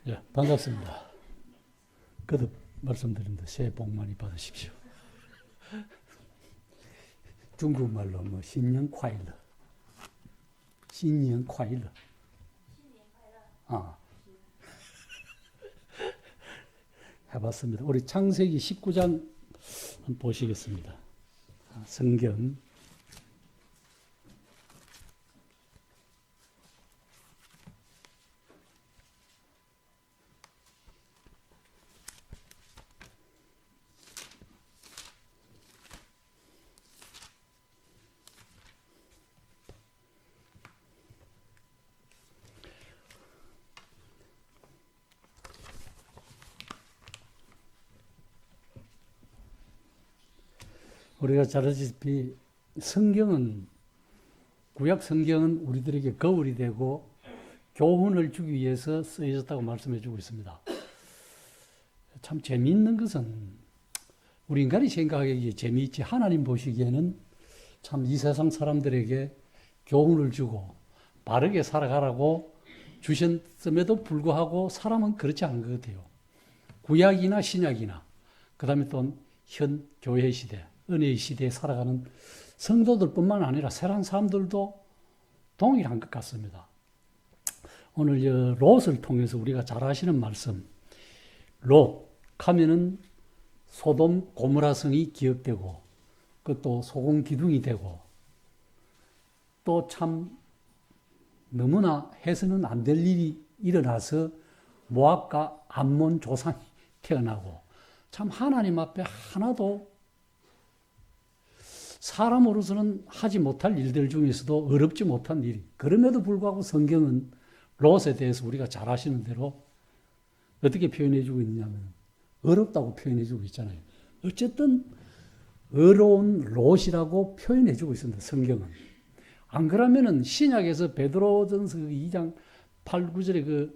예, 반갑습니다. 거듭 말씀드립니다. 새해 복 많이 받으십시오. 중국말로 뭐 신년 콰일러, 신년 콰일러. 아, 해봤습니다. 우리 창세기 19장 한번 보시겠습니다. 성경 우리가 잘 아시다시피 성경은 구약 성경은 우리들에게 거울이 되고 교훈을 주기 위해서 쓰여졌다고 말씀해 주고 있습니다. 참 재미있는 것은 우리 인간이 생각하기에 재미있지 하나님 보시기에는 참 이 세상 사람들에게 교훈을 주고 바르게 살아가라고 주셨음에도 불구하고 사람은 그렇지 않은 것 같아요. 구약이나 신약이나 그 다음에 또 현 교회 시대, 은혜의 시대에 살아가는 성도들뿐만 아니라 세상 사람들도 동일한 것 같습니다. 오늘 롯을 통해서 우리가 잘 아시는 말씀, 롯 하면은 소돔 고모라 성이 기억되고 그것도 소금 기둥이 되고 또 참 너무나 해서는 안 될 일이 일어나서 모압과 암몬 조상이 태어나고 참 하나님 앞에 하나도 사람으로서는 하지 못할 일들 중에서도 어렵지 못한 일이, 그럼에도 불구하고 성경은 롯에 대해서 우리가 잘 아시는 대로 어떻게 표현해 주고 있냐면 어렵다고 표현해 주고 있잖아요. 어쨌든 어려운 롯이라고 표현해 주고 있습니다. 성경은. 안 그러면은 신약에서 베드로전서 2장 8, 9절에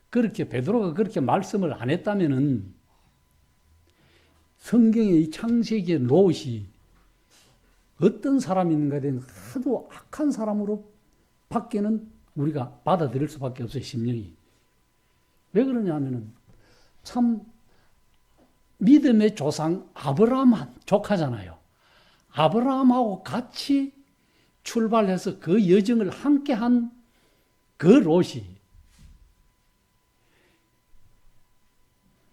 그렇게 베드로가 그렇게 말씀을 안 했다면은 성경의 이 창세기의 롯이 어떤 사람인가에 대한 하도 악한 사람으로 밖에는 우리가 받아들일 수밖에 없어요, 심령이. 왜 그러냐면은 참 믿음의 조상 아브라함 조카잖아요. 아브라함하고 같이 출발해서 그 여정을 함께 한 그 롯이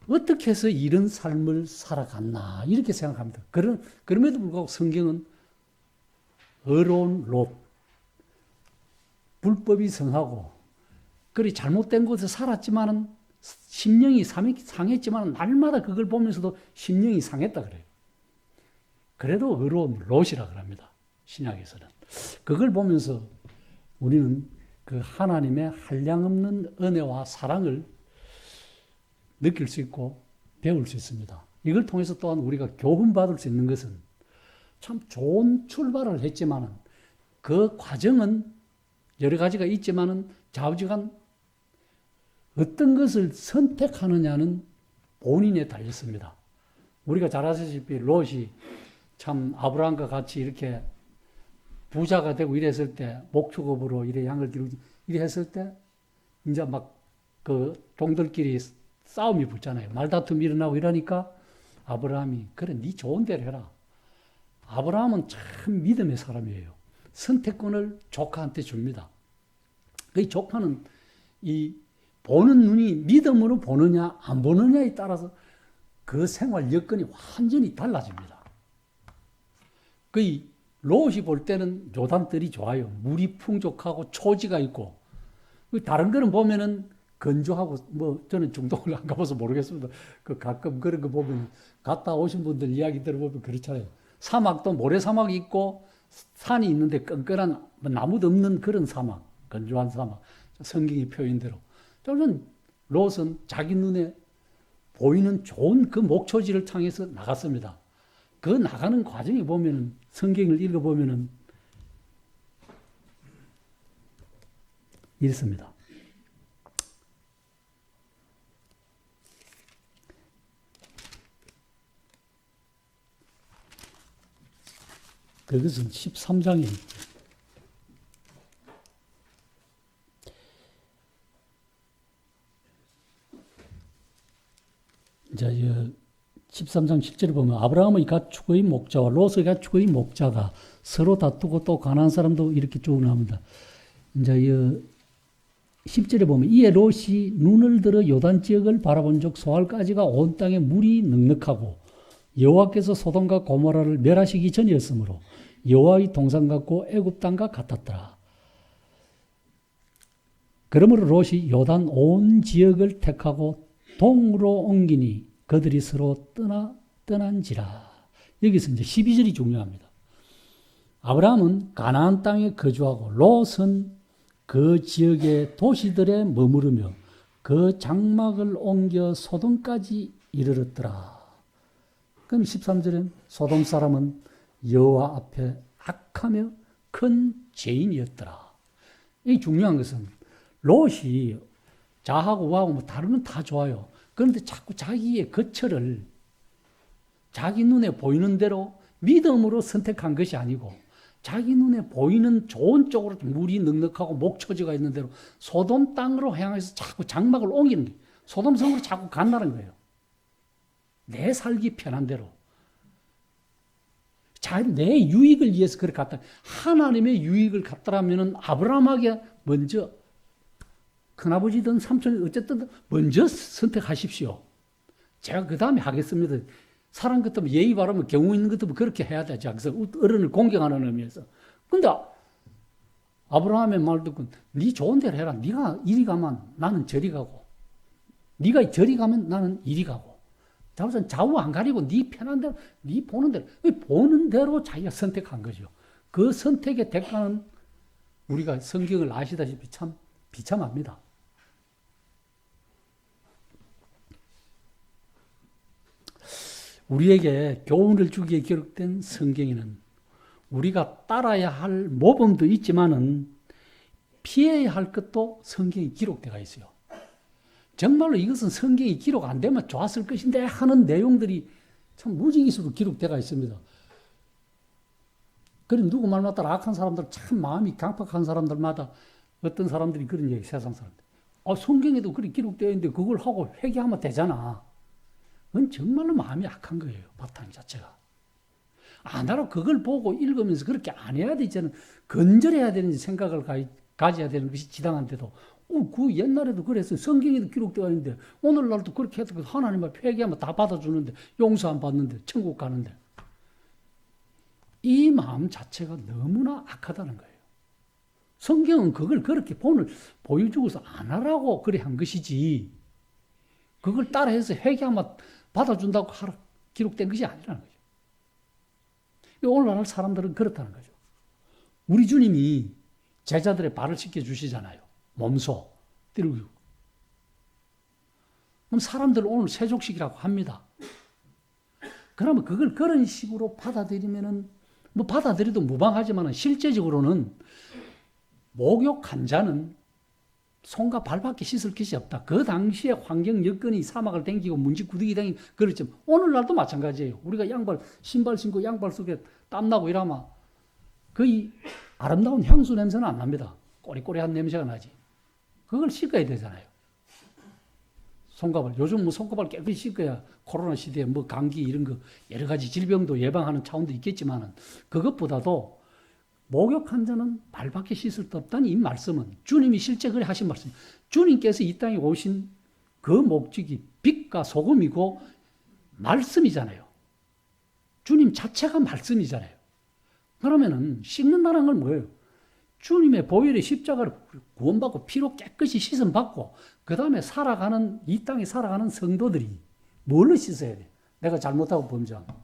어떻게 해서 이런 삶을 살아갔나 이렇게 생각합니다. 그럼에도 불구하고 성경은 어려운 롯, 불법이 성하고 그리 잘못된 곳에 살았지만은 심령이 상했지만 날마다 그걸 보면서도 심령이 상했다 그래요. 그래도 어려운 롯이라 그럽니다. 신약에서는. 그걸 보면서 우리는 그 하나님의 한량없는 은혜와 사랑을 느낄 수 있고 배울 수 있습니다. 이걸 통해서 또한 우리가 교훈받을 수 있는 것은 참 좋은 출발을 했지만은 그 과정은 여러 가지가 있지만은 좌우지간 어떤 것을 선택하느냐는 본인에 달렸습니다. 우리가 잘 아시다시피 롯이 참 아브라함과 같이 이렇게 부자가 되고 이랬을 때 목축업으로 이래 양을 기르고 이래 했을 때 이제 막 그 종들끼리 싸움이 붙잖아요. 말다툼이 일어나고 이러니까 아브라함이 그래 네 좋은 대로 해라. 아브라함은 참 믿음의 사람이에요. 선택권을 조카한테 줍니다. 그 조카는 이 보는 눈이 믿음으로 보느냐 안 보느냐에 따라서 그 생활 여건이 완전히 달라집니다. 그 롯이 볼 때는 요단들이 좋아요. 물이 풍족하고 초지가 있고 다른 거는 보면은 건조하고 뭐 저는 중동을 안 가봐서 모르겠습니다. 그 가끔 그런 거 보면 갔다 오신 분들 이야기 들어보면 그렇잖아요. 사막도 모래사막이 있고 산이 있는데 끈끈한 나무도 없는 그런 사막, 건조한 사막. 성경의 표현대로. 저는 롯은 자기 눈에 보이는 좋은 그 목초지를 향해서 나갔습니다. 그 나가는 과정에 보면은 성경을 읽어보면은 이렇습니다. 그것은 13장에 있죠. 이제 13장 7절에 보면 아브라함의 가축의 목자와 롯의 가축의 목자가 서로 다투고 또 가나안 사람도 이렇게 쭉 나옵니다. 이제 10절에 보면 이에 롯이 눈을 들어 요단 지역을 바라본 적 소알까지가 온 땅에 물이 넉넉하고 여호와께서 소돔과 고모라를 멸하시기 전이었으므로 여호와의 동산 같고 애굽 땅과 같았더라. 그러므로 롯이 요단 온 지역을 택하고 동으로 옮기니 그들이 서로 떠난지라. 여기서 이제 12절이 중요합니다. 아브라함은 가나안 땅에 거주하고 롯은 그 지역의 도시들에 머무르며 그 장막을 옮겨 소돔까지 이르렀더라. 그럼 13절엔 소돔 사람은 여호와 앞에 악하며 큰 죄인이었더라. 이 중요한 것은 롯이 자하고 우하고 뭐 다른 건 다 좋아요. 그런데 자꾸 자기의 거처를 자기 눈에 보이는 대로 믿음으로 선택한 것이 아니고 자기 눈에 보이는 좋은 쪽으로 물이 넉넉하고 목초지가 있는 대로 소돔 땅으로 향해서 자꾸 장막을 옮기는 거예요. 소돔 성으로 자꾸 간다는 거예요. 내 살기 편한 대로. 내 유익을 위해서 그렇게 갔다. 하나님의 유익을 갖더라면 아브라함에게 먼저 큰아버지든 삼촌이든 어쨌든 먼저 선택하십시오. 제가 그 다음에 하겠습니다. 사람 같으면 예의 바르면 경우 있는 것도 그렇게 해야 되지. 그래서 어른을 공경하는 의미에서. 근데 아브라함의 말 듣고 네 좋은 대로 해라. 네가 이리 가면 나는 저리 가고 네가 저리 가면 나는 이리 가고 좌우 안 가리고 네 편한 대로 네 보는 대로 자기가 선택한 거죠. 그 선택의 대가는 우리가 성경을 아시다시피 참 비참합니다. 우리에게 교훈을 주기에 기록된 성경에는 우리가 따라야 할 모범도 있지만은 피해야 할 것도 성경에 기록되어 있어요. 정말로 이것은 성경이 기록 안 되면 좋았을 것인데 하는 내용들이 참 무지개수로 기록되어 있습니다. 그럼 누구 말만 따라 악한 사람들, 참 마음이 강팍한 사람들마다 어떤 사람들이 그런 얘기, 세상 사람들. 성경에도 그렇게 기록되어 있는데 그걸 하고 회개하면 되잖아. 그건 정말로 마음이 악한 거예요. 바탕 자체가. 나로 그걸 보고 읽으면서 그렇게 안 해야 되지는 건절해야 되는 생각을 가져야 되는 것이 지당한데도 그 옛날에도 그랬어요. 성경에도 기록되어 있는데 오늘날도 그렇게 해도 하나님 앞에 회개하면 다 받아주는데 용서 안 받는데 천국 가는데 이 마음 자체가 너무나 악하다는 거예요. 성경은 그걸 그렇게 보여주고서 안 하라고 그래 한 것이지 그걸 따라해서 회개하면 받아준다고 기록된 것이 아니라는 거죠. 오늘날 사람들은 그렇다는 거죠. 우리 주님이 제자들의 발을 씻겨주시잖아요. 몸소 띠르고. 그럼 사람들은 오늘 세족식이라고 합니다. 그러면 그걸 그런 식으로 받아들이면은 뭐 받아들여도 무방하지만 실제적으로는 목욕한 자는 손과 발밖에 씻을 것이 없다. 그 당시에 환경 여건이 사막을 댕기고 문지 구덩이 댕기고 그렇지만 오늘날도 마찬가지예요. 우리가 신발 신고 양발 속에 땀나고 이러면 거의 아름다운 향수 냄새는 안 납니다. 꼬리꼬리한 냄새가 나지. 그걸 씻어야 되잖아요. 손가발. 요즘 뭐 손가발 깨끗이 씻어야 코로나 시대에 뭐 감기 이런 거 여러 가지 질병도 예방하는 차원도 있겠지만은 그것보다도 목욕한 자는 발밖에 씻을 수 없다는 이 말씀은 주님이 실제 그래 하신 말씀. 주님께서 이 땅에 오신 그 목적이 빛과 소금이고 말씀이잖아요. 주님 자체가 말씀이잖아요. 그러면은 씻는다는 건 뭐예요? 주님의 보혈의 십자가를 구원받고 피로 깨끗이 씻음받고 그 다음에 이 땅에 살아가는 성도들이 뭘로 씻어야 돼? 내가 잘못하고 범죄하면.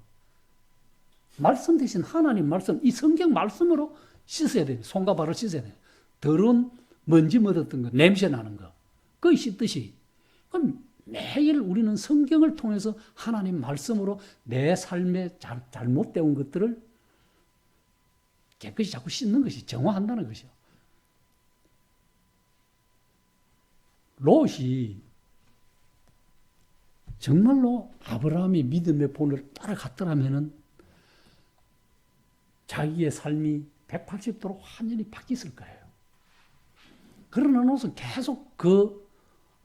말씀 대신 하나님 말씀, 이 성경 말씀으로 씻어야 돼. 손과 발을 씻어야 돼. 더러운 먼지 묻었던 거, 냄새 나는 거. 그거 씻듯이. 그럼 매일 우리는 성경을 통해서 하나님 말씀으로 내 삶에 잘못되온 것들을 깨끗이 자꾸 씻는 것이 정화한다는 것이요. 롯이 정말로 아브라함의 믿음의 본을 따라갔더라면은 자기의 삶이 180도로 완전히 바뀌었을 거예요. 그러나 롯은 계속 그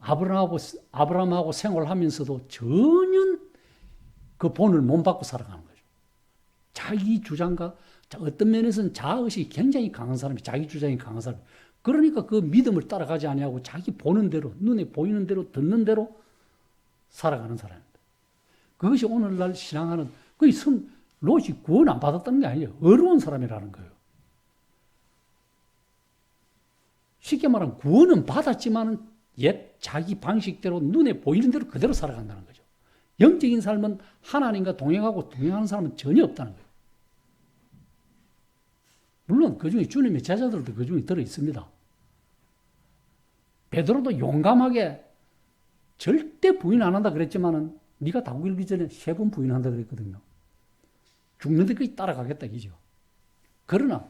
아브라함하고 생활하면서도 전혀 그 본을 못 받고 살아가는 거죠. 자기 주장과 어떤 면에서는 자아의식이 굉장히 강한 사람이, 자기 주장이 강한 사람. 그러니까 그 믿음을 따라가지 아니하고 자기 보는 대로, 눈에 보이는 대로, 듣는 대로 살아가는 사람입니다. 그것이 오늘날 신앙하는, 롯이 구원 안 받았다는 게 아니에요. 어려운 사람이라는 거예요. 쉽게 말하면 구원은 받았지만 옛 자기 방식대로 눈에 보이는 대로 그대로 살아간다는 거죠. 영적인 삶은 하나님과 동행하는 사람은 전혀 없다는 거예요. 물론 그 중에 주님의 제자들도 그 중에 들어 있습니다. 베드로도 용감하게 절대 부인 안 한다 그랬지만은 네가 닭 일기 전에 3번 부인한다 그랬거든요. 죽는 데까지 따라가겠다 이죠. 그러나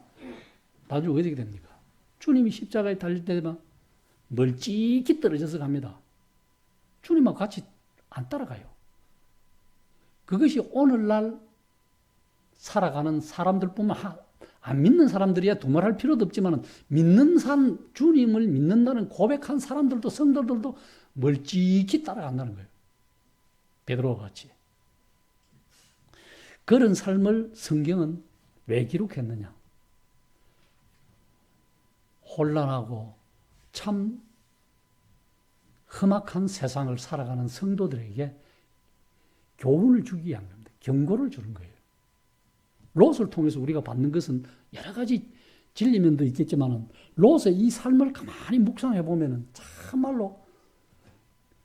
나중에 어떻게 됩니까? 주님이 십자가에 달릴 때만 멀찍이 떨어져서 갑니다. 주님하고 같이 안 따라가요. 그것이 오늘날 살아가는 사람들뿐만 안 믿는 사람들이야 두말할 필요도 없지만 믿는 사람, 주님을 믿는다는 고백한 사람들도 성도들도 멀찍이 따라간다는 거예요. 베드로와 같이. 그런 삶을 성경은 왜 기록했느냐? 혼란하고 참 험악한 세상을 살아가는 성도들에게 교훈을 주기 위한 겁니다. 경고를 주는 거예요. 롯을 통해서 우리가 받는 것은 여러 가지 진리면도 있겠지만 롯의 이 삶을 가만히 묵상해 보면 참말로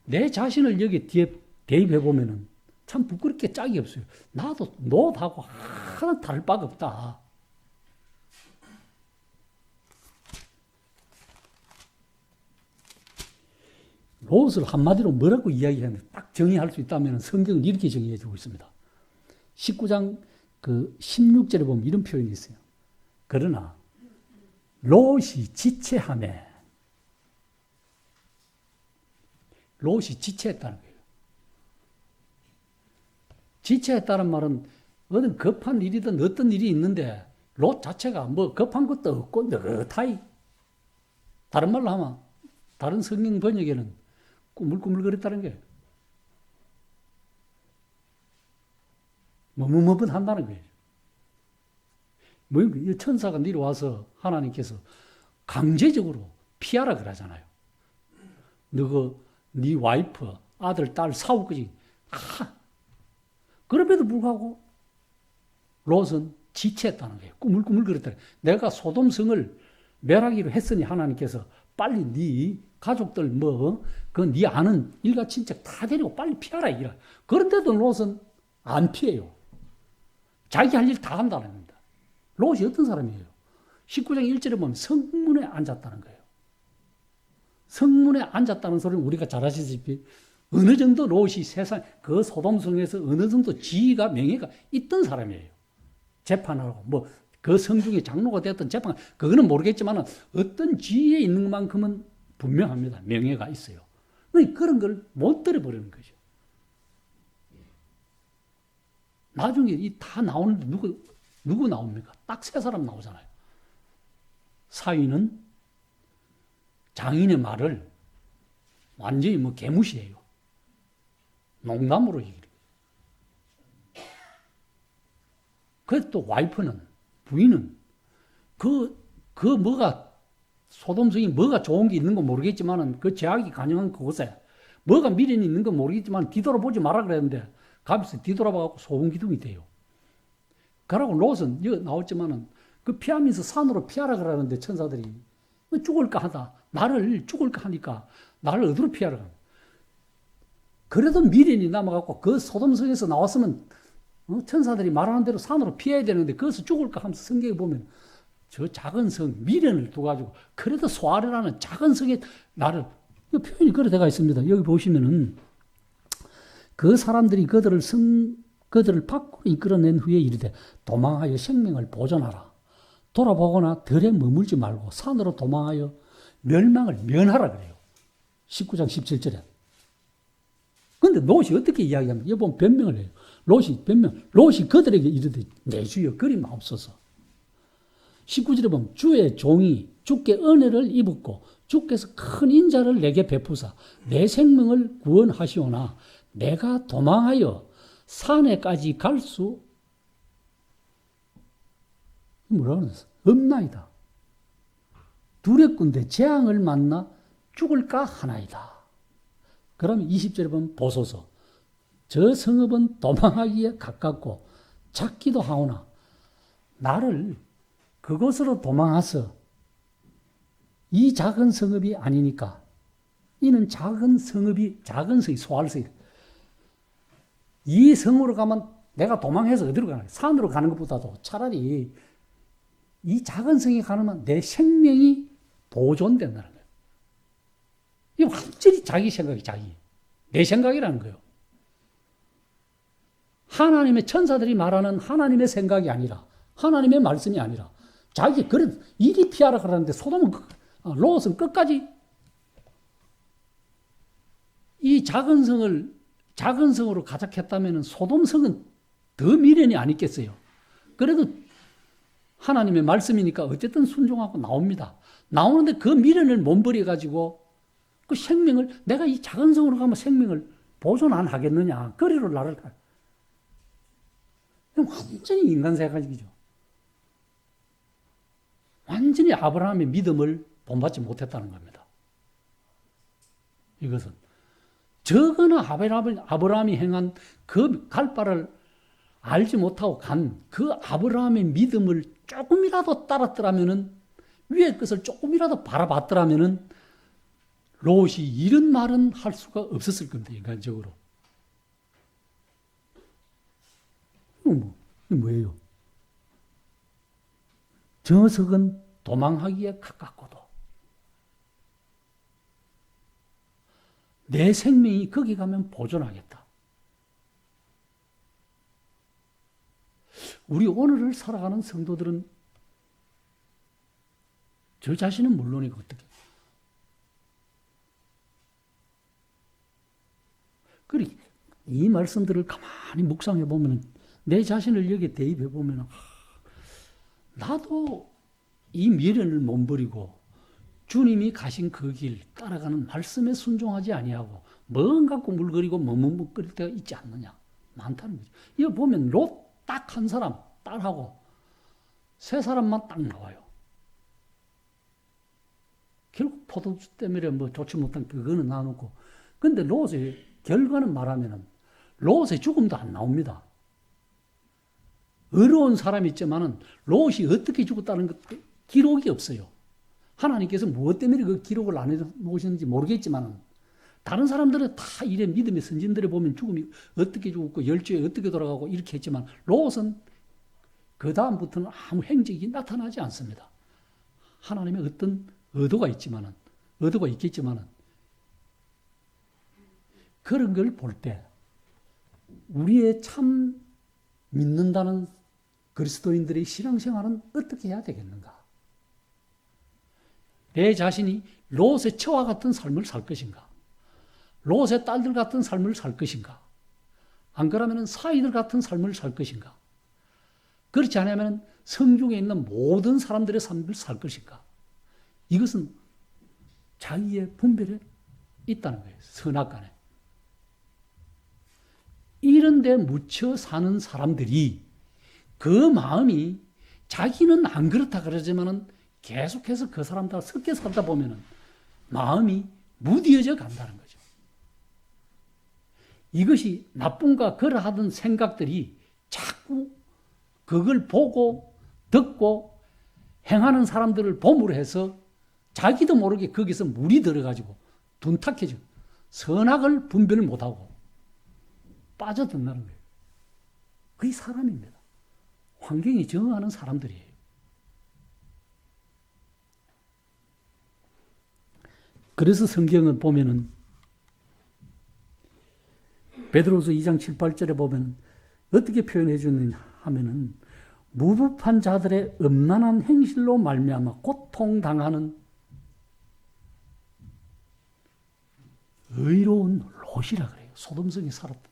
내 자신을 여기 뒤에 대입해 보면 참 부끄럽게 짝이 없어요. 나도 롯하고 하나 다를 바가 없다. 롯을 한마디로 뭐라고 이야기하는데 딱 정의할 수 있다면 성경은 이렇게 정의해 주고 있습니다. 19장 16절에 보면 이런 표현이 있어요. 그러나 롯이 지체하매. 롯이 지체했다는 거예요. 지체했다는 말은 어떤 급한 일이든 어떤 일이 있는데 롯 자체가 뭐 급한 것도 없고 느긋하이, 다른 말로 하면 다른 성경 번역에는 꾸물꾸물거렸다는 거예요. 머뭇머뭇한다는 거예요. 뭐 천사가 내려와서 하나님께서 강제적으로 피하라 그러잖아요. 너그 네 와이프, 아들, 딸 사올 거지. 그럼에도 불구하고 롯은 지체했다는 거예요. 꾸물꾸물거렸다. 내가 소돔성을 멸하기로 했으니 하나님께서 빨리 네 가족들 네 아는 일가 친척 다 데리고 빨리 피하라 이라. 그런데도 롯은 안 피해요. 자기 할 일 다 한다는 겁니다. 롯이 어떤 사람이에요? 19장 1절에 보면 성문에 앉았다는 거예요. 성문에 앉았다는 소리는 우리가 잘 아시다시피 어느 정도 롯이 세상 그 소돔성에서 어느 정도 지위가 명예가 있던 사람이에요. 재판하고 그 성중의 장로가 되었던 재판, 그거는 모르겠지만 어떤 지위에 있는 만큼은 분명합니다. 명예가 있어요. 그런 걸 못 들어버리는 거죠. 나중에 다 나오는데 누구 나옵니까? 딱 3사람 나오잖아요. 사위는 장인의 말을 완전히 개무시해요. 농담으로 얘기를. 그래도 또 와이프는, 부인은 소돔성이 뭐가 좋은 게 있는 건 모르겠지만 그 제약이 가능한 그곳에 뭐가 미련이 있는 건 모르겠지만 뒤돌아보지 마라 그랬는데 가면서 뒤돌아봐갖고 소금기둥이 돼요. 그러고 롯은 여기 나왔지만은 그 피하면서 산으로 피하라 그러는데 천사들이 죽을까 하다. 나를 죽을까 하니까 나를 어디로 피하라. 그래도 미련이 남아갖고 그 소돔성에서 나왔으면 천사들이 말하는 대로 산으로 피해야 되는데 그것을 죽을까 하면서 성경에 보면 저 작은 성, 미련을 두가지고 그래도 소아라는 작은 성에 나를, 표현이 그래 되어 있습니다. 여기 보시면은 그 사람들이 그들을 밖으로 이끌어낸 후에 이르되 도망하여 생명을 보존하라. 돌아보거나 들에 머물지 말고 산으로 도망하여 멸망을 면하라 그래요. 19장 17절에. 근데 롯이 어떻게 이야기하면 여기 보면 변명을 해요. 롯이 그들에게 이르되 내 주여 그리 마옵소서. 19절에 보면 주의 종이 주께 은혜를 입었고 주께서 큰 인자를 내게 베푸사 내 생명을 구원하시오나 내가 도망하여 산에까지 갈 수 뭐라 그러겠어? 없나이다. 두렵군데 재앙을 만나 죽을까 하나이다. 그러면 20절에 보면 보소서. 저 성읍은 도망하기에 가깝고 작기도 하오나 나를 그곳으로 도망하서 이 작은 성읍이 아니니까 이는 작은 성읍이 작은 성이 소할성이 이 성으로 가면 내가 도망해서 어디로 가나 산으로 가는 것보다도 차라리 이 작은 성에 가면 내 생명이 보존된다는 거예요. 이 완전히 자기 생각이 내 생각이라는 거예요. 하나님의 천사들이 말하는 하나님의 생각이 아니라 하나님의 말씀이 아니라 자기 그래 이리 피하라 그러는데 소돔은 롯은 끝까지 이 작은 성으로 가작했다면 소돔 성은 더 미련이 안 있겠어요. 그래도 하나님의 말씀이니까 어쨌든 순종하고 나옵니다. 나오는데 그 미련을 몸버려 가지고 그 생명을 내가 이 작은 성으로 가면 생명을 보존 안 하겠느냐. 거리로 나를 가. 완전히 인간 생각이죠. 완전히 아브라함의 믿음을 본받지 못했다는 겁니다. 이것은 저거나 아브라함이 행한 그 갈 바를 알지 못하고 간 그 아브라함의 믿음을 조금이라도 따랐더라면은 위의 것을 조금이라도 바라봤더라면은 롯이 이런 말은 할 수가 없었을 겁니다. 인간적으로. 뭐예요? 저석은 도망하기에 가깝고도 내 생명이 거기 가면 보존하겠다. 우리 오늘을 살아가는 성도들은 저 자신은 물론이고 어떻게 그래 이 말씀들을 가만히 묵상해 보면 내 자신을 여기에 대입해 보면 나도 이 미련을 몸버리고 주님이 가신 그 길 따라가는 말씀에 순종하지 아니하고 뭔가 꾸물거리고 머뭇거릴 때가 있지 않느냐 많다는 거죠. 이거 보면 롯 딱 한 사람 딸하고 세 사람만 딱 나와요. 결국 포도주 때문에 뭐 좋지 못한 그거는 나누고 근데 롯의 결과는 말하면은 롯의 죽음도 안 나옵니다. 의로운 사람이 있지만은 롯이 어떻게 죽었다는 것 기록이 없어요. 하나님께서 무엇 때문에 그 기록을 안 해놓으셨는지 모르겠지만은 다른 사람들은 다 이래 믿음의 선진들에 보면 죽음이 어떻게 죽었고 열주에 어떻게 돌아가고 이렇게 했지만 롯은 그 다음부터는 아무 행적이 나타나지 않습니다. 하나님의 어떤 의도가 있겠지만은 그런 걸 볼 때 우리의 참 믿는다는 그리스도인들의 신앙생활은 어떻게 해야 되겠는가? 내 자신이 롯의 처와 같은 삶을 살 것인가? 롯의 딸들 같은 삶을 살 것인가? 안 그러면 사이들 같은 삶을 살 것인가? 그렇지 않으면 성중에 있는 모든 사람들의 삶을 살 것인가? 이것은 자기의 분별에 있다는 거예요. 선악간에. 이런 데 묻혀 사는 사람들이 그 마음이 자기는 안 그렇다 그러지만은 계속해서 그 사람들과 섞여 살다 보면은 마음이 무디어져 간다는 거죠. 이것이 나쁨과 그러하던 생각들이 자꾸 그걸 보고 듣고 행하는 사람들을 봄으로 해서 자기도 모르게 거기서 물이 들어가지고 둔탁해져 선악을 분별을 못하고 빠져든다는 거예요. 그게 사람입니다. 환경에 적응하는 사람들이에요. 그래서 성경을 보면은 베드로서 2장 7, 8절에 보면 어떻게 표현해 주느냐 하면은 무법한 자들의 음란한 행실로 말미암아 고통당하는 의로운 롯이라 그래요. 소돔성에 살았다.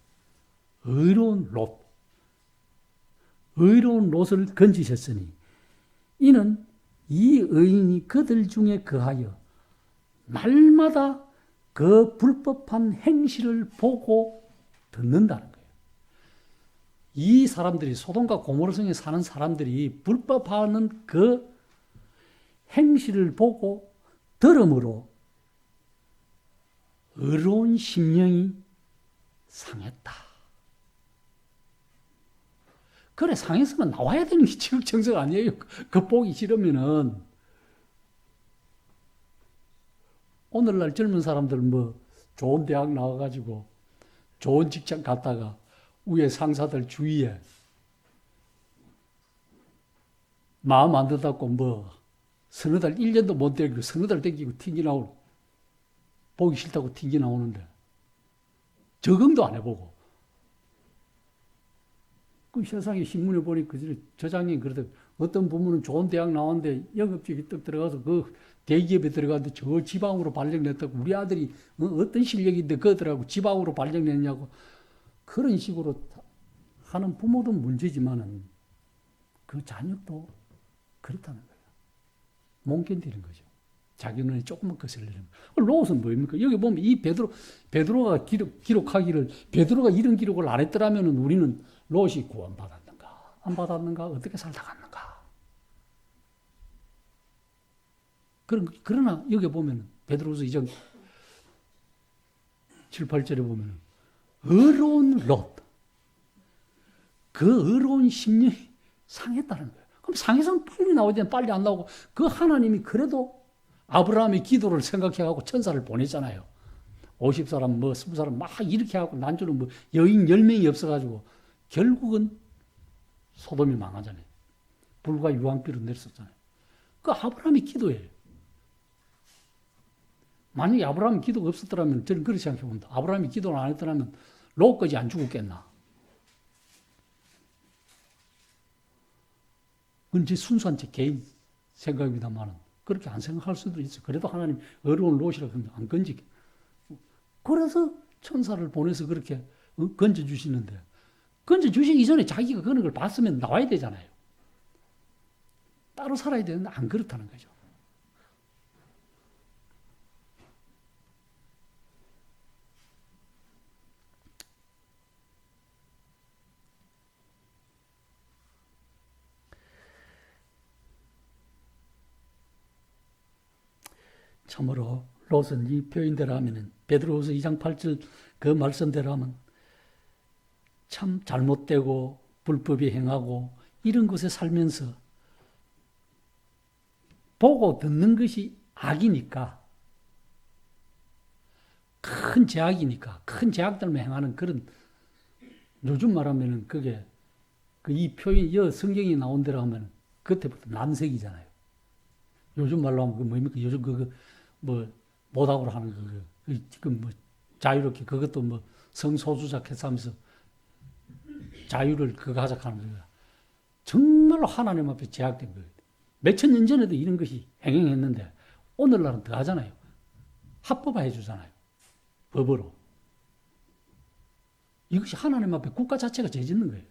의로운 롯. 의로운 롯을 건지셨으니 이는 이 의인이 그들 중에 거하여 날마다 그 불법한 행실을 보고 듣는다는 거예요. 이 사람들이 소돔과 고모르성에 사는 사람들이 불법하는 그 행실을 보고 들음으로 의로운 심령이 상했다. 그래, 상해서는 나와야 되는 게 지극정석 아니에요. 그 보기 싫으면은. 오늘날 젊은 사람들 뭐 좋은 대학 나와가지고 좋은 직장 갔다가 위에 상사들 주위에 마음 안 든다고 뭐 서너 달, 1년도 못 되기로 서너 달 땡기고 튕기 나오고 보기 싫다고 튕기 나오는데 적응도 안 해보고 그 세상에 신문에 보니 그 저장님 그러더라고요. 어떤 부모는 좋은 대학 나왔는데 영업직이 떡 들어가서 그 대기업에 들어갔는데 저 지방으로 발령냈다고 우리 아들이 어떤 실력인데 그러더라고 지방으로 발령냈냐고 그런 식으로 하는 부모도 문제지만은 그 자녀도 그렇다는 거예요. 못 견디는 거죠. 자기 눈에 조금만 거슬리는 거예요. 롯은 뭐입니까? 여기 보면 이 베드로가 기록하기를 베드로가 이런 기록을 안 했더라면 우리는 롯이 구원받았는가 안 받았는가 어떻게 살다 갔는가. 그러나 여기 보면 베드로서 2장 7, 8절에 보면 의로운 롯 그 의로운 심령이 상했다는 거예요. 그럼 상해서는 빨리 나와야 되는데 빨리 안 나오고 그 하나님이 그래도 아브라함의 기도를 생각해갖고 천사를 보냈잖아요. 50사람 뭐 20사람 막 이렇게 하고 난주는 뭐 여인 10명이 없어가지고 결국은 소돔이 망하잖아요. 불과 유황비로 내렸었잖아요. 그 아브라함의 기도예요. 만약에 아브라함의 기도가 없었더라면 저는 그렇게 생각해봅니다. 아브라함이 기도를 안 했더라면 롯까지 안 죽었겠나. 그건 제 순수한 제 개인 생각입니다만 그렇게 안 생각할 수도 있어요. 그래도 하나님 어려운 롯이라고 하면 안 건지게. 그래서 천사를 보내서 그렇게 건져주시는데 건져주시기 전에 자기가 그런 걸 봤으면 나와야 되잖아요. 따로 살아야 되는데 안 그렇다는 거죠. 참으로 롯은 이 표현대로 하면은 베드로후서 2장 8절 그 말씀대로 하면 참 잘못되고 불법이 행하고 이런 곳에 살면서 보고 듣는 것이 악이니까 큰 제약이니까 큰 제약들만 행하는 그런 요즘 말하면은 그게 이 표현 이 성경이 나온 대로 하면 그때부터 난색이잖아요. 요즘 말로 하면 그 뭡니까? 요즘 그거 뭐 모닥으로 하는 거 지금 뭐 자유롭게 그것도 뭐 성소수자 캐스하면서 자유를 그거 하자하는 거예요. 정말로 하나님 앞에 제약된 거예요. 몇천 년 전에도 이런 것이 행행했는데 오늘날은 더 하잖아요. 합법화해 주잖아요. 법으로. 이것이 하나님 앞에 국가 자체가 죄짓는 거예요.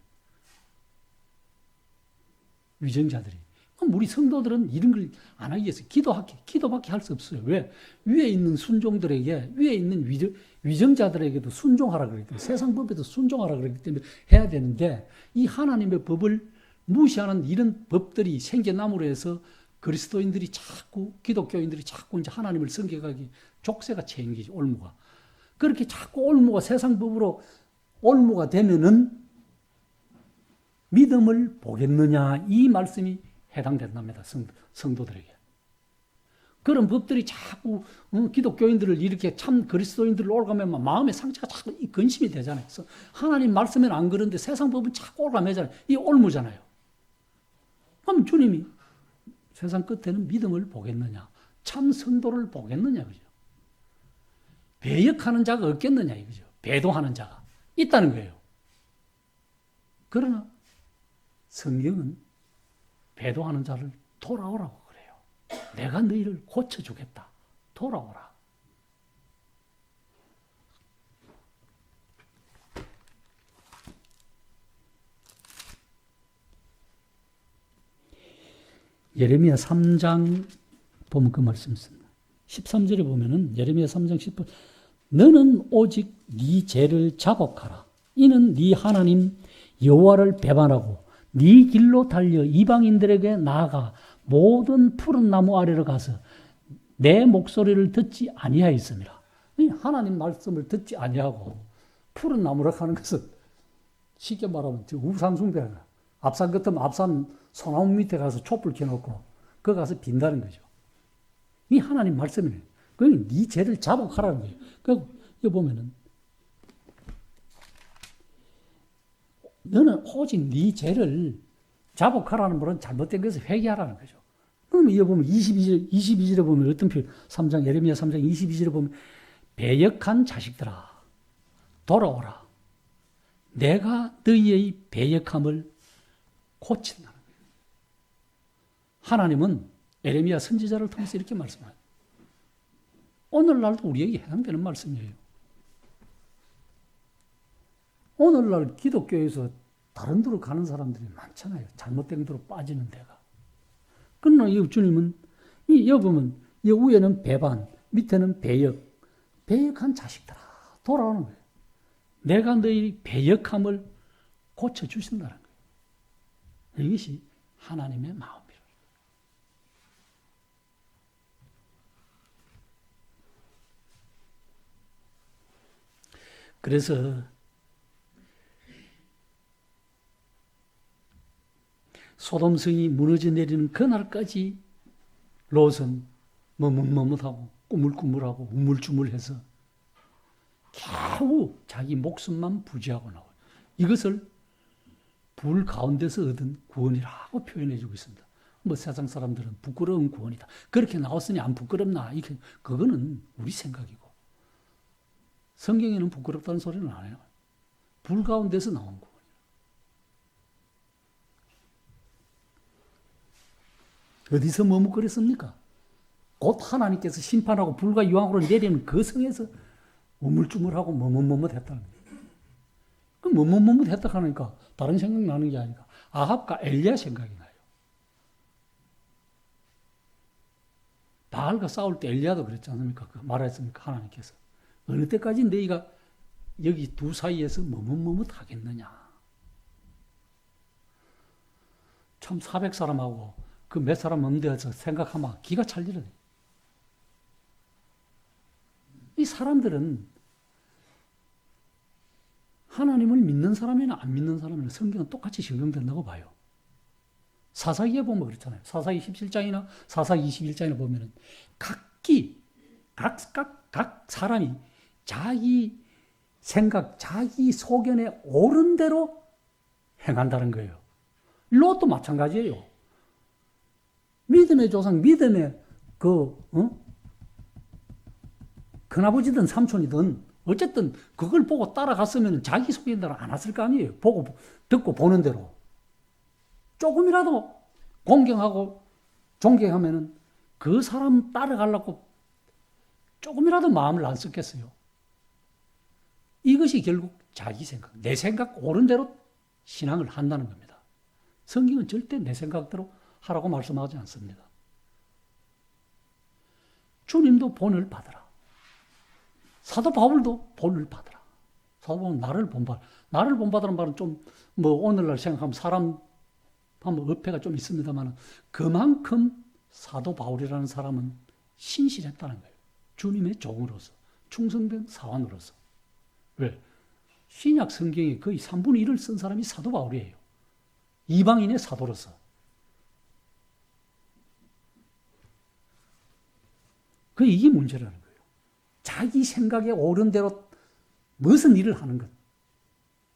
위정자들이. 그럼 우리 성도들은 이런 걸 안 하기 위해서 기도밖에 할 수 없어요. 왜? 위에 있는 순종들에게, 위에 있는 위정자들에게도 순종하라 그랬기 때문에, 세상 법에도 순종하라 그랬기 때문에 해야 되는데, 이 하나님의 법을 무시하는 이런 법들이 생겨남으로 해서 그리스도인들이 자꾸, 기독교인들이 자꾸 이제 하나님을 섬겨가기 족쇄가 채인 거지, 올무가. 그렇게 자꾸 올무가 세상 법으로 올무가 되면은 믿음을 보겠느냐, 이 말씀이 해당된답니다. 성도들에게. 그런 법들이 자꾸 기독교인들을 이렇게 참 그리스도인들을 올가면 마음의 상처가 자꾸 근심이 되잖아요. 그래서 하나님 말씀에는 안 그런데 세상 법은 자꾸 올가매잖아요. 이 올무잖아요. 그럼 주님이 세상 끝에는 믿음을 보겠느냐, 참 성도를 보겠느냐, 그죠? 배역하는 자가 없겠느냐, 이거죠. 배도하는 자가 있다는 거예요. 그러나 성경은 배도하는 자를 돌아오라고 그래요. 내가 너희를 고쳐주겠다. 돌아오라. 예레미야 3장 보면 그 말씀 있습니다. 13절에 보면은 예레미야 3장 10절 너는 오직 네 죄를 자복하라. 이는 네 하나님 여호와를 배반하고 네 길로 달려 이방인들에게 나아가 모든 푸른 나무 아래로 가서 내 목소리를 듣지 아니하였음이라. 하나님 말씀을 듣지 아니하고 푸른 나무라 하는 것은 쉽게 말하면 우상 숭배야. 앞산 같으면 앞산 소나무 밑에 가서 촛불 켜놓고 거기 가서 빈다는 거죠. 이 하나님 말씀이에요. 그러니까 네 죄를 자복하라는 거예요. 그리고 여기 보면은 너는 오직 네 죄를 자복하라는 말은 잘못된 것을 회개하라는 거죠. 그러면 여기 보면 22절에 보면 어떤 표현? 3장 예레미야 3장 22절에 보면 배역한 자식들아 돌아오라. 내가 너희의 배역함을 고친다는 거예요. 하나님은 예레미야 선지자를 통해서 이렇게 말씀해요. 오늘날도 우리에게 해당되는 말씀이에요. 오늘날 기독교에서 다른 데로 가는 사람들이 많잖아요. 잘못된 데로 빠지는 데가. 그러나 이 주님은 여기 보면 이 위에는 배반, 밑에는 배역, 배역한 자식들아 돌아오는 거예요. 내가 너희 배역함을 고쳐주신다는 거예요. 이것이 하나님의 마음이에요. 그래서 소돔성이 무너져 내리는 그날까지 롯은 머뭇머뭇하고 꾸물꾸물하고 우물쭈물해서 겨우 자기 목숨만 부지하고 나와요. 이것을 불 가운데서 얻은 구원이라고 표현해 주고 있습니다. 뭐 세상 사람들은 부끄러운 구원이다. 그렇게 나왔으니 안 부끄럽나? 그거는 우리 생각이고 성경에는 부끄럽다는 소리는 안 해요. 불 가운데서 나온 구원이에요. 어디서 머뭇거렸습니까? 곧 하나님께서 심판하고 불과 유황으로 내리는 그 성에서 우물쭈물하고 머뭇머뭇했다는 거예요. 그 머뭇머뭇했다 하니까 다른 생각 나는 게 아니라 아합과 엘리야 생각이 나요. 바알과 싸울 때 엘리야도 그랬지 않습니까? 말했습니까? 하나님께서. 어느 때까지 너희가 여기 두 사이에서 머뭇머뭇하겠느냐. 참 400사람하고 그 몇 사람 없는 데서 생각하면 기가 찰리래. 이 사람들은 하나님을 믿는 사람이나 안 믿는 사람이나 성경은 똑같이 적용된다고 봐요. 사사기에 보면 그렇잖아요. 사사기 17장이나 사사기 21장이나 보면은 각 사람이 자기 생각, 자기 소견에 옳은 대로 행한다는 거예요. 롯도 마찬가지예요. 믿음의 조상, 믿음의 큰아버지든 삼촌이든 어쨌든 그걸 보고 따라갔으면 자기 소견 대로 안 왔을 거 아니에요. 보고, 듣고 보는 대로. 조금이라도 공경하고 존경하면은 그 사람 따라가려고 조금이라도 마음을 안 썼겠어요. 이것이 결국 자기 생각, 내 생각 옳은 대로 신앙을 한다는 겁니다. 성경은 절대 내 생각대로 하라고 말씀하지 않습니다. 주님도 본을 받으라. 사도 바울도 본을 받으라. 사도 바울은 나를 본받으라. 나를 본받으라는 말은 좀 오늘날 생각하면 사람 하면 어폐가 좀 있습니다만 그만큼 사도 바울이라는 사람은 신실했다는 거예요. 주님의 종으로서, 충성된 사원으로서. 왜? 신약 성경의 거의 3분의 1을 쓴 사람이 사도 바울이에요. 이방인의 사도로서. 이게 문제라는 거예요. 자기 생각에 옳은 대로 무슨 일을 하는 것.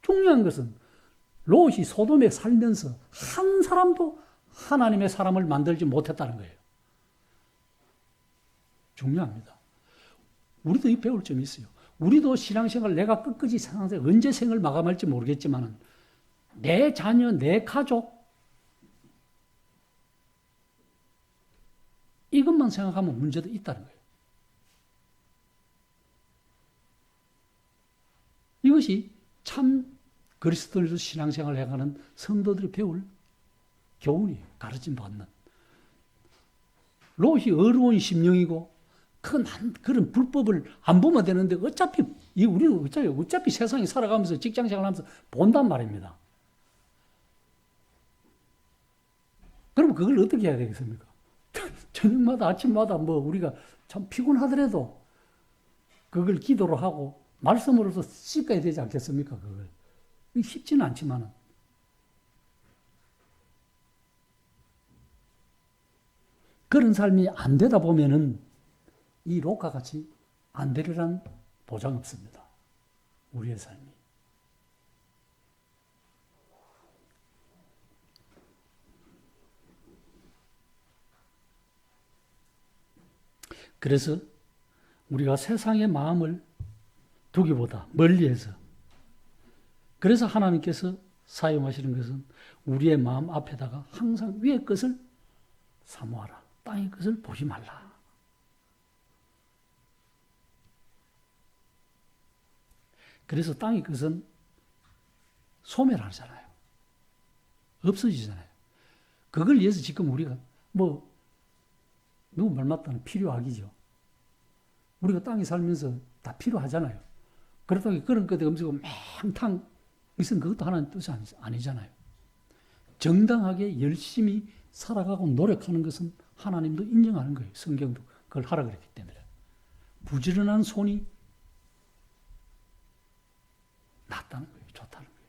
중요한 것은 롯이 소돔에 살면서 한 사람도 하나님의 사람을 만들지 못했다는 거예요. 중요합니다. 우리도 이 배울 점이 있어요. 우리도 신앙생활 내가 끝까지 신앙생활 언제 생을 마감할지 모르겠지만 내 자녀, 내 가족 이것만 생각하면 문제도 있다는 거예요. 이것이 참 그리스도인으로 신앙생활을 해가는 성도들이 배울 교훈이에요. 가르침 받는. 롯이 어려운 심령이고 그런 불법을 안 보면 되는데 어차피 우리는 어차피 세상에 살아가면서 직장생활하면서 본단 말입니다. 그럼 그걸 어떻게 해야 되겠습니까? 저녁마다 아침마다 우리가 참 피곤하더라도 그걸 기도로 하고 말씀으로서 씻어야 되지 않겠습니까? 그걸 쉽지는 않지만은 그런 삶이 안 되다 보면은 이 롯과 같이 안 되리란 보장 없습니다. 우리의 삶이. 그래서 우리가 세상의 마음을 두기보다 멀리해서 그래서 하나님께서 사용하시는 것은 우리의 마음 앞에다가 항상 위의 것을 사모하라. 땅의 것을 보지 말라. 그래서 땅의 것은 소멸하잖아요. 없어지잖아요. 그걸 위해서 지금 우리가 누구 말 맞다는 필요하기죠. 우리가 땅에 살면서 다 필요하잖아요. 그렇다고 그런 것들 없이고 맹탕 있으면 그것도 하나님 뜻이 아니잖아요. 정당하게 열심히 살아가고 노력하는 것은 하나님도 인정하는 거예요. 성경도 그걸 하라 그랬기 때문에. 부지런한 손이 낫다는 거예요. 좋다는 거예요.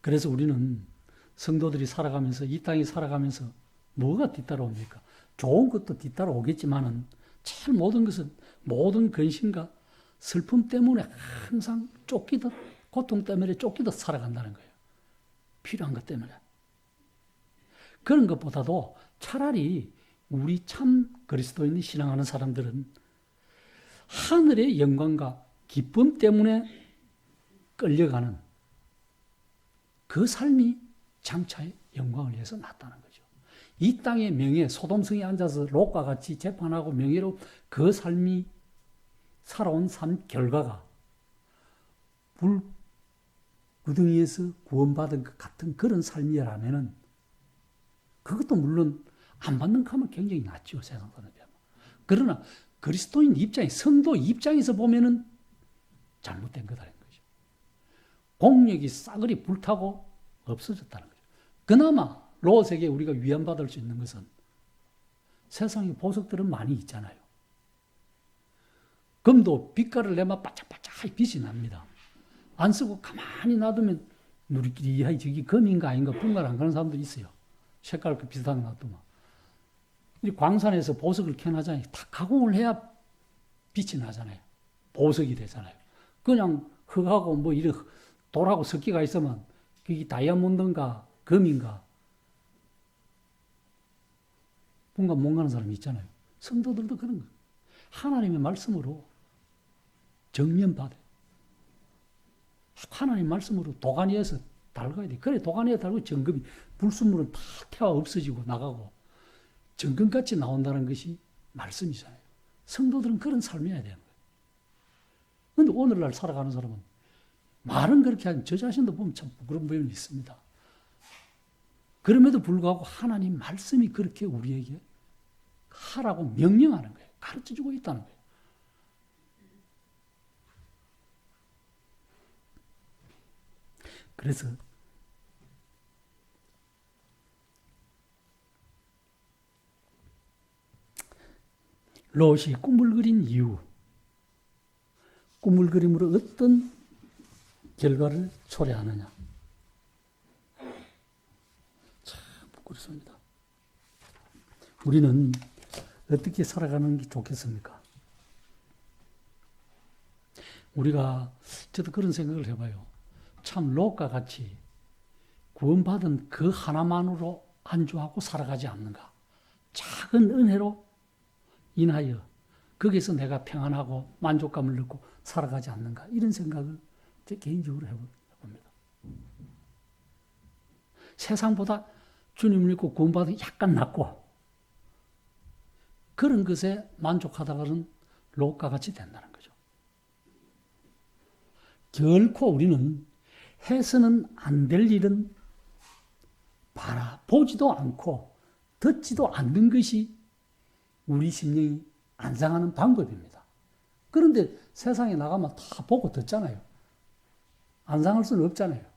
그래서 우리는 성도들이 살아가면서 이 땅에 살아가면서 뭐가 뒤따라옵니까? 좋은 것도 뒤따라오겠지만은 참 모든 것은 모든 근심과 슬픔 때문에 항상 쫓기듯 고통 때문에 쫓기듯 살아간다는 거예요. 필요한 것 때문에. 그런 것보다도 차라리 우리 참 그리스도인이 신앙하는 사람들은 하늘의 영광과 기쁨 때문에 끌려가는 그 삶이 장차의 영광을 위해서 낫다는 거죠. 이 땅의 명예, 소돔성에 앉아서 롯과 같이 재판하고 명예로 그 삶이 살아온 삶 결과가 불구덩이에서 구원받은 것 같은 그런 삶이라면은 그것도 물론 안 받는 값은 굉장히 낮죠. 세상 사람에 비하면. 그러나 그리스도인 성도 입장에서 보면은 잘못된 거다는 거죠. 공력이 싸그리 불타고 없어졌다는 거죠. 그나마 롯에게 우리가 위안받을 수 있는 것은 세상의 보석들은 많이 있잖아요. 금도 빛깔을 내면 바짝바짝 빛이 납니다. 안 쓰고 가만히 놔두면 누리끼리 저기 금인가 아닌가 분간 그런 사람도 있어요. 색깔 비슷한 거 놔두면. 이 광산에서 보석을 캐나잖아요. 다 가공을 해야 빛이 나잖아요. 보석이 되잖아요. 그냥 흙하고 이런 돌하고 섞기가 있으면 그게 다이아몬드인가 금인가 분간 못 가는 사람이 있잖아요. 성도들도 그런 거예요. 하나님의 말씀으로 정면받아요. 하나님 말씀으로 도가니에서 달가야 돼. 그래 도가니에 달고 정금이 불순물은 다 태워 없어지고 나가고 정금같이 나온다는 것이 말씀이잖아요. 성도들은 그런 삶이어야 되는 거예요. 그런데 오늘날 살아가는 사람은 말은 그렇게 하지만 저 자신도 보면 참 부끄러운 부분이 있습니다. 그럼에도 불구하고 하나님 말씀이 그렇게 우리에게 하라고 명령하는 거예요. 가르쳐주고 있다는 거예요. 그래서 롯이 꿈을 그린 이유, 꿈을 그림으로 어떤 결과를 초래하느냐. 참 부끄럽습니다. 우리는 어떻게 살아가는 게 좋겠습니까? 우리가 저도 그런 생각을 해봐요. 참 롯과 같이 구원받은 그 하나만으로 안주하고 살아가지 않는가. 작은 은혜로 인하여 거기서 내가 평안하고 만족감을 느끼고 살아가지 않는가. 이런 생각을 제 개인적으로 해봅니다. 세상보다 주님을 믿고 구원받은 약간 낫고 그런 것에 만족하다가는 롯과 같이 된다는 거죠. 결코 우리는 해서는 안 될 일은 보지도 않고 듣지도 않는 것이 우리 심령이 안상하는 방법입니다. 그런데 세상에 나가면 다 보고 듣잖아요. 안상할 수는 없잖아요.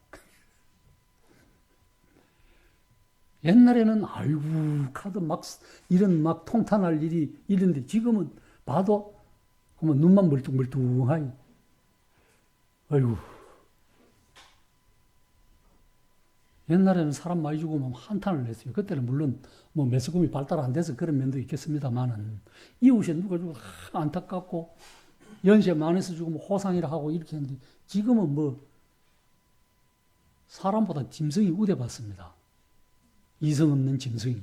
옛날에는 아이고 카드 이런 통탄할 일이 이런데 지금은 봐도 그러면 눈만 멀뚱멀뚱하니 아이고 옛날에는 사람 많이 죽으면 한탄을 했어요. 그때는 물론 뭐 매스컴이 발달 안 돼서 그런 면도 있겠습니다만은 이웃에 누가 죽으면 안타깝고 연세 많아서 죽으면 호상이라 하고 이렇게 했는데 지금은 뭐 사람보다 짐승이 우대받습니다. 이성 없는 짐승이.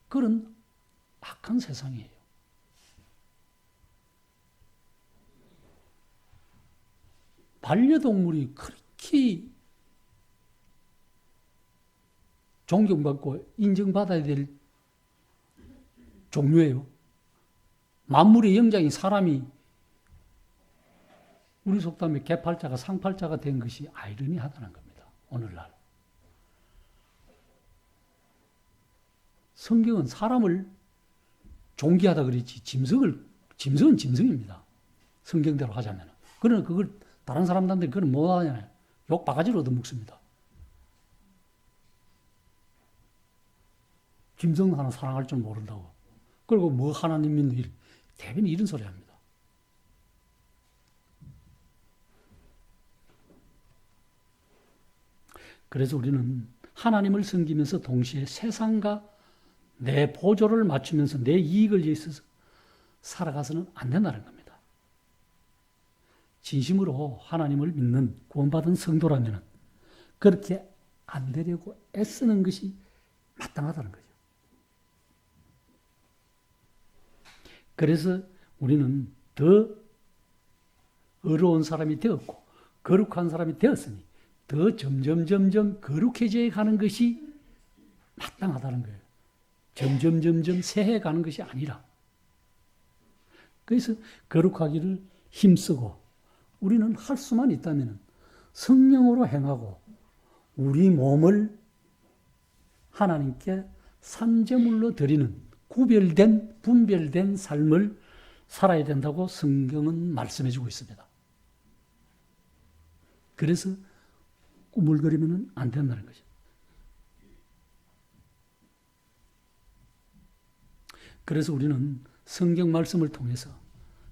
그런 악한 세상이에요. 반려동물이 그렇게 존경받고 인정받아야 될 종류예요. 만물의 영장인 사람이 우리 속담에 개팔자가 상팔자가 된 것이 아이러니하다는 겁니다. 오늘날. 성경은 사람을 존귀하다 그랬지 짐승은 짐승입니다. 성경대로 하자면. 그러나 그걸 다른 사람들한테 그건 못 하잖아요. 욕 바가지로 얻어먹습니다. 짐승 하나 사랑할 줄 모른다고. 그리고 뭐 하나님 믿는 일, 대변인 이런 소리 합니다. 그래서 우리는 하나님을 섬기면서 동시에 세상과 내 보조를 맞추면서 내 이익을 위해서 살아가서는 안 된다는 겁니다. 진심으로 하나님을 믿는 구원받은 성도라면 그렇게 안 되려고 애쓰는 것이 마땅하다는 거죠. 그래서 우리는 더 어려운 사람이 되었고 거룩한 사람이 되었으니 더 점점 거룩해져 가는 것이 마땅하다는 거예요. 점점 새해 가는 것이 아니라. 그래서 거룩하기를 힘쓰고 우리는 할 수만 있다면 성령으로 행하고 우리 몸을 하나님께 산제물로 드리는 분별된 삶을 살아야 된다고 성경은 말씀해 주고 있습니다. 그래서 꾸물거리면 안 된다는 거죠. 그래서 우리는 성경 말씀을 통해서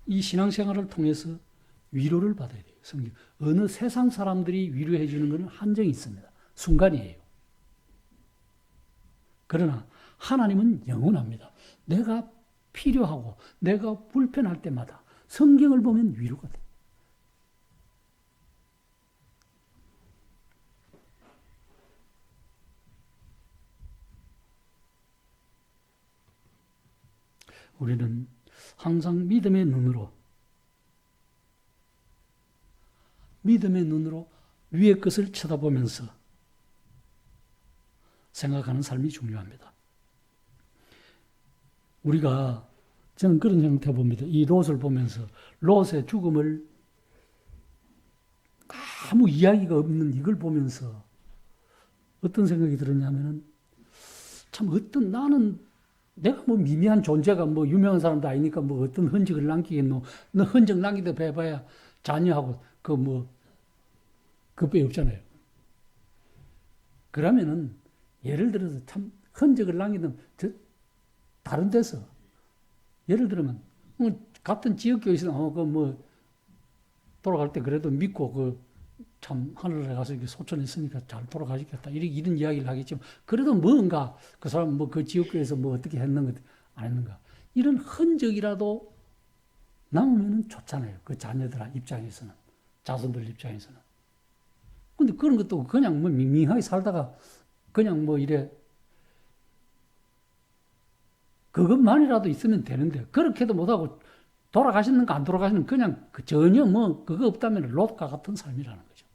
이 신앙생활을 통해서 위로를 받아야 돼요. 성경. 어느 세상 사람들이 위로해 주는 것은 한정이 있습니다. 순간이에요. 그러나 하나님은 영원합니다. 내가 필요하고 내가 불편할 때마다 성경을 보면 위로가 돼요. 우리는 항상 믿음의 눈으로 위의 것을 쳐다보면서 생각하는 삶이 중요합니다. 저는 그런 생각해 봅니다. 이 롯을 보면서 롯의 죽음을 아무 이야기가 없는 이걸 보면서 어떤 생각이 들었냐면은 참 나는 내가 뭐 미미한 존재가 뭐 유명한 사람도 아니니까 뭐 어떤 흔적을 남기겠노. 너 흔적 남기다 해봐야 자녀하고 그밖에 없잖아요. 그러면은 예를 들어서 참 흔적을 남기는 다른 데서 예를 들면 같은 지역교회에서 돌아갈 때 그래도 믿고 참 하늘에 가서 이렇게 소천했으니까 잘 돌아가시겠다 이런 이야기를 하겠지만 그래도 뭔가 그 사람 그 지역교회에서 어떻게 했는가 안 했는가 이런 흔적이라도 남으면 좋잖아요. 그 자녀들 입장에서는 자손들 입장에서는. 근데 그런 것도 그냥 밍밍하게 살다가 그냥 이래 그것만이라도 있으면 되는데 그렇게도 못하고 돌아가시는가 안 돌아가시는 그냥 전혀 그거 없다면 롯과 같은 삶이라는 거죠.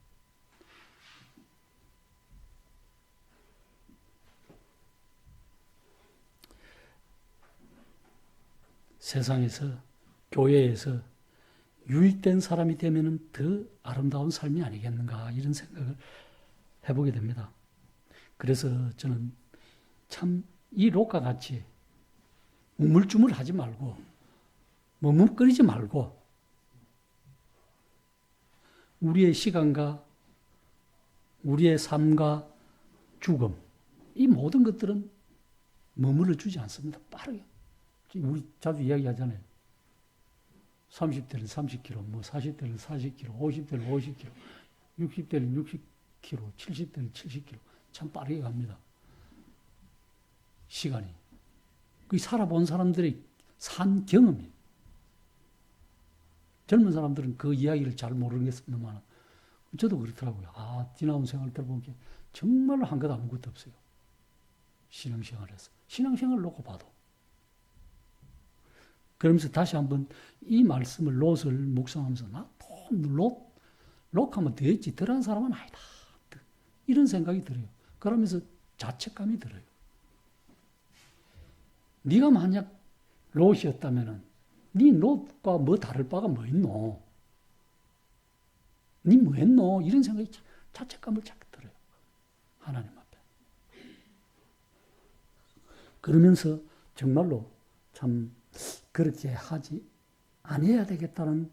세상에서 교회에서 유익된 사람이 되면 더 아름다운 삶이 아니겠는가 이런 생각을 해보게 됩니다. 그래서 저는 참 이 롯과 같이 우물쭈물하지 말고 머뭇거리지 말고 우리의 시간과 우리의 삶과 죽음 이 모든 것들은 머물러 주지 않습니다. 빠르게. 우리 자주 이야기하잖아요. 30대는 30km, 뭐 40대는 40km, 50대는 50km, 60대는 60km, 70대는 70km. 참 빠르게 갑니다. 시간이. 그 살아본 사람들의 산 경험이에요. 젊은 사람들은 그 이야기를 잘 모르겠습니다만 저도 그렇더라고요. 아, 지나온 생활 들어보니까 정말로 한 것 아무것도 없어요. 신앙생활에서. 신앙생활을 놓고 봐도. 그러면서 다시 한번 이 말씀을 롯을 묵상하면서 롯 하면 되겠지. 덜한 사람은 아니다. 이런 생각이 들어요. 그러면서 자책감이 들어요. 네가 만약 롯이었다면은 네 롯과 뭐 다를 바가 뭐 있노? 네 뭐 했노? 이런 생각이 자책감을 자꾸 들어요. 하나님 앞에. 그러면서 정말로 참 그렇게 하지 않아야 되겠다는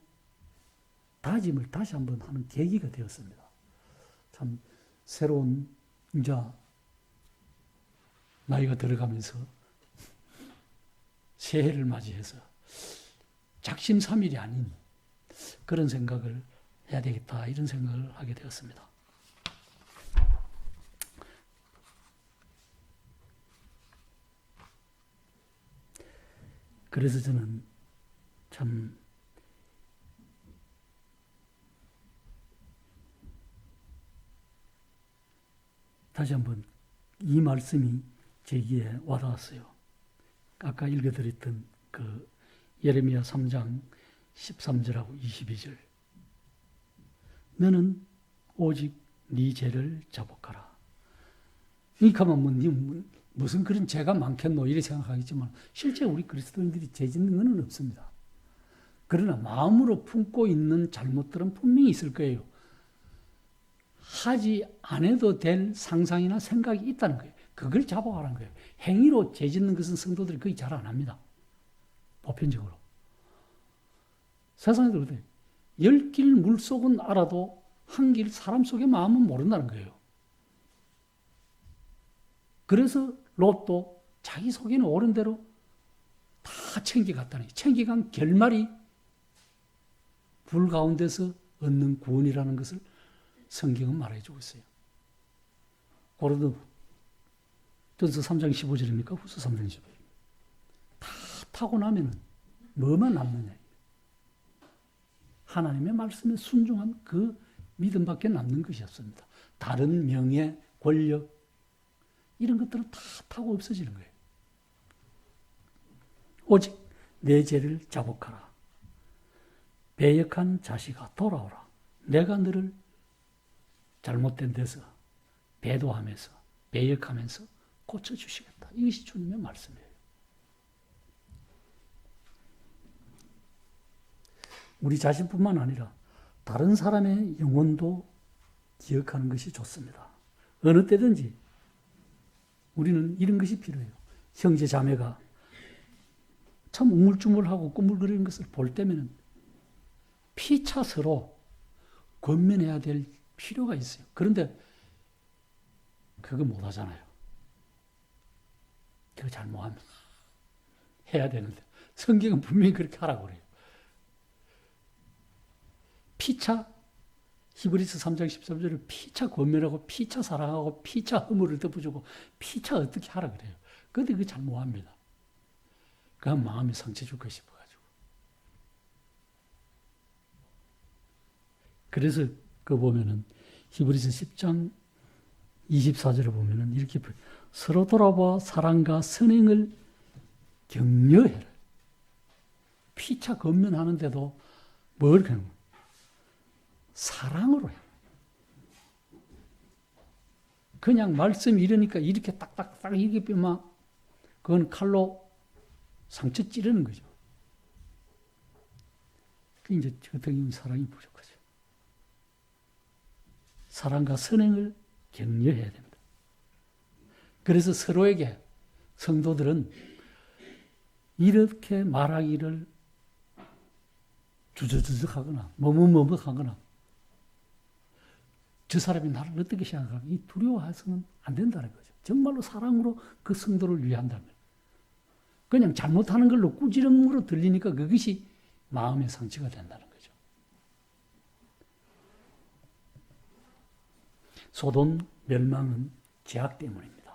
다짐을 다시 한번 하는 계기가 되었습니다. 참 새로운 이제 나이가 들어가면서 새해를 맞이해서 작심삼일이 아닌 그런 생각을 해야 되겠다 이런 생각을 하게 되었습니다. 그래서 저는 참 다시 한번 이 말씀이 제기에 와닿았어요. 아까 읽어드렸던 그 예레미야 3장 13절하고 22절. 너는 오직 네 죄를 자복하라. 이렇게 하면 뭐 무슨 그런 죄가 많겠노 이렇게 생각하겠지만 실제 우리 그리스도인들이 죄 짓는 것은 없습니다. 그러나 마음으로 품고 있는 잘못들은 분명히 있을 거예요. 하지 않아도 될 상상이나 생각이 있다는 거예요. 그걸 자복하라는 거예요. 행위로 죄 짓는 것은 성도들이 거의 잘 안 합니다. 보편적으로. 세상에도 그래요. 10길 물속은 알아도 한 길 사람 속의 마음은 모른다는 거예요. 그래서 롯도 자기 속에는 옳은 대로 다 챙겨갔다는 거예요. 챙겨간 결말이 불 가운데서 얻는 구원이라는 것을 성경은 말해주고 있어요. 고린도전서 3장 15절입니까? 후서 3장 15절. 다 타고 나면은 뭐만 남느냐. 하나님의 말씀에 순종한 그 믿음밖에 남는 것이 없습니다. 다른 명예, 권력 이런 것들은 다 타고 없어지는 거예요. 오직 내 죄를 자복하라. 배역한 자식아 돌아오라. 내가 너를 잘못된 데서 배도하면서 배역하면서 고쳐주시겠다. 이것이 주님의 말씀이에요. 우리 자신뿐만 아니라 다른 사람의 영혼도 기억하는 것이 좋습니다. 어느 때든지 우리는 이런 것이 필요해요. 형제 자매가 참 우물쭈물하고 꾸물거리는 것을 볼 때면 피차 서로 권면해야 될 필요가 있어요. 그런데 그거 못 하잖아요. 그거 잘 못합니다. 해야 되는데 성경은 분명히 그렇게 하라고 그래요. 피차 히브리서 3장 13절에 피차 권면하고 피차 사랑하고 피차 허물을 덮어주고 피차 어떻게 하라 그래요. 그런데 그거 잘 못합니다. 그냥 마음에 상처 줄까 싶어가지고. 그래서 그 보면은 히브리서 10장 24절에 보면은 이렇게 서로 돌아봐 사랑과 선행을 격려해라. 피차 권면하는데도 뭘 그냥 사랑으로 해. 그냥 말씀이 이러니까 이렇게 딱딱딱 이렇게 막 그건 칼로 상처 찌르는 거죠. 그 이제 저 같은 경우는 사랑이 부족하죠. 사랑과 선행을 격려해야 됩니다. 그래서 서로에게 성도들은 이렇게 말하기를 주저주저하거나 머뭇머뭇하거나 저 사람이 나를 어떻게 생각하고 이 두려워해서는 안 된다는 거죠. 정말로 사랑으로 그 성도를 위한다면. 그냥 잘못하는 걸로 꾸지람으로 들리니까 그것이 마음의 상처가 된다는 거죠. 소돔 멸망은 죄악 때문입니다.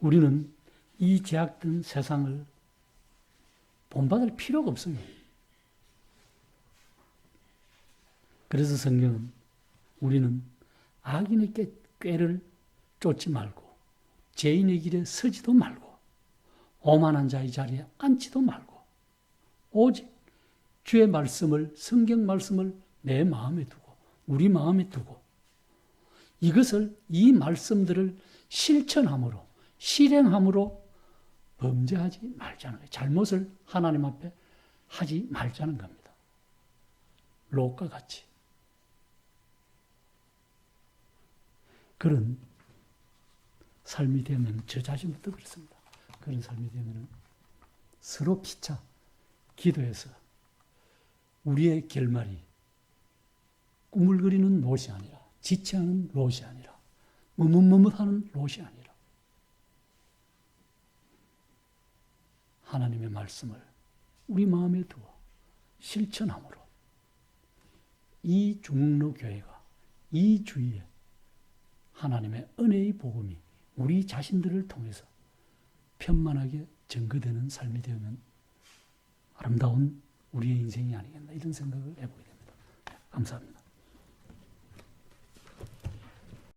우리는 이 죄악된 세상을 본받을 필요가 없어요. 그래서 성경은 우리는 악인의 꾀를 쫓지 말고 죄인의 길에 서지도 말고 오만한 자의 자리에 앉지도 말고 오직 주의 말씀을 성경 말씀을 내 마음에 두고 우리 마음에 두고 이것을 이 말씀들을 실천함으로 실행함으로 범죄하지 말자는 거예요. 잘못을 하나님 앞에 하지 말자는 겁니다. 롯과 같이. 그런 삶이 되면 저 자신부터 그렇습니다. 그런 삶이 되면 서로 피차 기도해서 우리의 결말이 꾸물거리는 롯이 아니라 지체하는 롯이 아니라 머뭇머뭇하는 롯이 아니라 하나님의 말씀을 우리 마음에 두어 실천함으로 이 중로 교회가 이 주위에 하나님의 은혜의 복음이 우리 자신들을 통해서 편만하게 증거되는 삶이 되면 아름다운 우리의 인생이 아니겠나 이런 생각을 해보게 됩니다. 감사합니다.